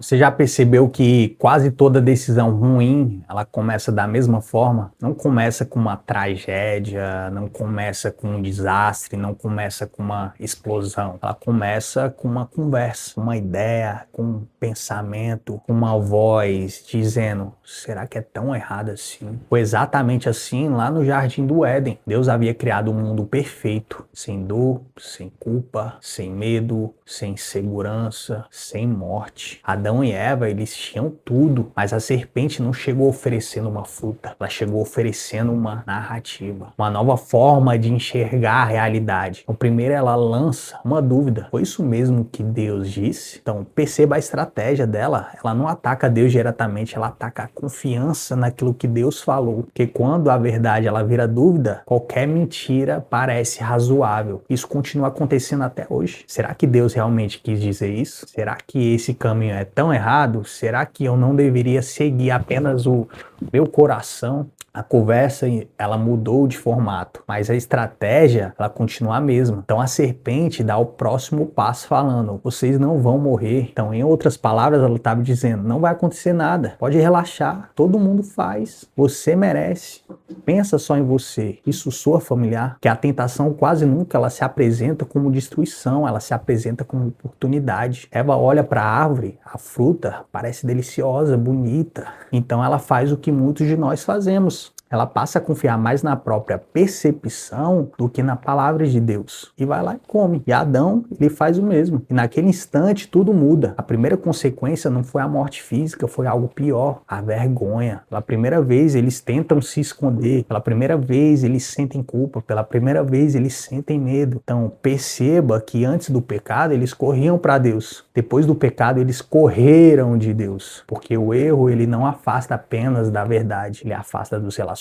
Você já percebeu que quase toda decisão ruim, ela começa da mesma forma? Não começa com uma tragédia, não começa com um desastre, não começa com uma explosão. Ela começa com uma conversa, uma ideia, com um pensamento, com uma voz dizendo: será que é tão errado assim? Foi exatamente assim lá no Jardim do Éden. Deus havia criado um mundo perfeito, sem dor, sem culpa, sem medo, sem segurança, sem morte. Adão e Eva, eles tinham tudo, mas a serpente não chegou oferecendo uma fruta, ela chegou oferecendo uma narrativa, uma nova forma de enxergar a realidade. Então, primeiro ela lança uma dúvida: foi isso mesmo que Deus disse? Então, perceba a estratégia dela. Ela não ataca Deus diretamente, ela ataca a confiança naquilo que Deus falou. Porque quando a verdade ela vira dúvida, qualquer mentira parece razoável. Isso continua acontecendo até hoje. Será que Deus realmente quis dizer isso? Será que esse caminho é tão errado? Será que eu não deveria seguir apenas o meu coração? A conversa, ela mudou de formato, mas a estratégia, ela continua a mesma. Então a serpente dá o próximo passo falando: vocês não vão morrer. Então, em outras palavras, ela estava dizendo: não vai acontecer nada, pode relaxar, todo mundo faz, você merece. Pensa só em você, isso soa familiar? Que a tentação quase nunca ela se apresenta como destruição, ela se apresenta como oportunidade. Eva olha para a árvore, a fruta parece deliciosa, bonita. Então ela faz o que muitos de nós fazemos. Ela passa a confiar mais na própria percepção do que na palavra de Deus. E vai lá e come. E Adão, ele faz o mesmo. E naquele instante, tudo muda. A primeira consequência não foi a morte física, foi algo pior: a vergonha. Pela primeira vez, eles tentam se esconder. Pela primeira vez, eles sentem culpa. Pela primeira vez, eles sentem medo. Então, perceba que antes do pecado, eles corriam para Deus. Depois do pecado, eles correram de Deus. Porque o erro, ele não afasta apenas da verdade. Ele afasta dos relacionamentos,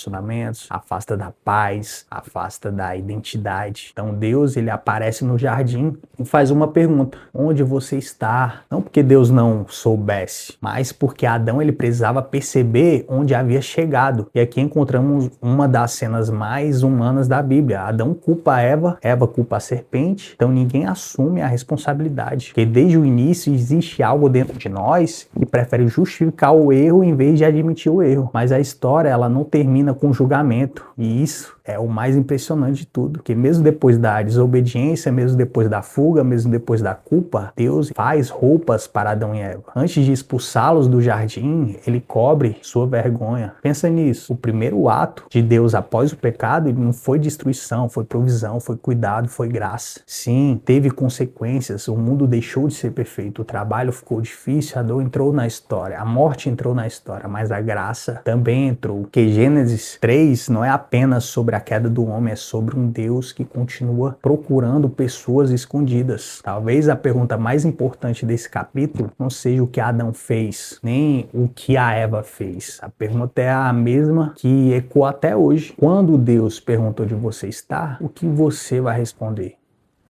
afasta da paz, afasta da identidade. Então Deus, ele aparece no jardim e faz uma pergunta: onde você está? Não porque Deus não soubesse, mas porque Adão, ele precisava perceber onde havia chegado. E aqui encontramos uma das cenas mais humanas da Bíblia. Adão culpa Eva, Eva culpa a serpente. Então ninguém assume a responsabilidade, porque desde o início existe algo dentro de nós que prefere justificar o erro em vez de admitir o erro. Mas a história, ela não termina com julgamento, e isso é o mais impressionante de tudo, que mesmo depois da desobediência, mesmo depois da fuga, mesmo depois da culpa, Deus faz roupas para Adão e Eva. Antes de expulsá-los do jardim, ele cobre sua vergonha. Pensa nisso. O primeiro ato de Deus após o pecado, ele não foi destruição, foi provisão, foi cuidado, foi graça. Sim, teve consequências, o mundo deixou de ser perfeito, o trabalho ficou difícil, a dor entrou na história, a morte entrou na história, mas a graça também entrou. Que Gênesis 3 não é apenas sobre a queda do homem, é sobre um Deus que continua procurando pessoas escondidas. Talvez a pergunta mais importante desse capítulo não seja o que Adão fez, nem o que a Eva fez. A pergunta é a mesma que ecoa até hoje. Quando Deus perguntou onde você está, o que você vai responder?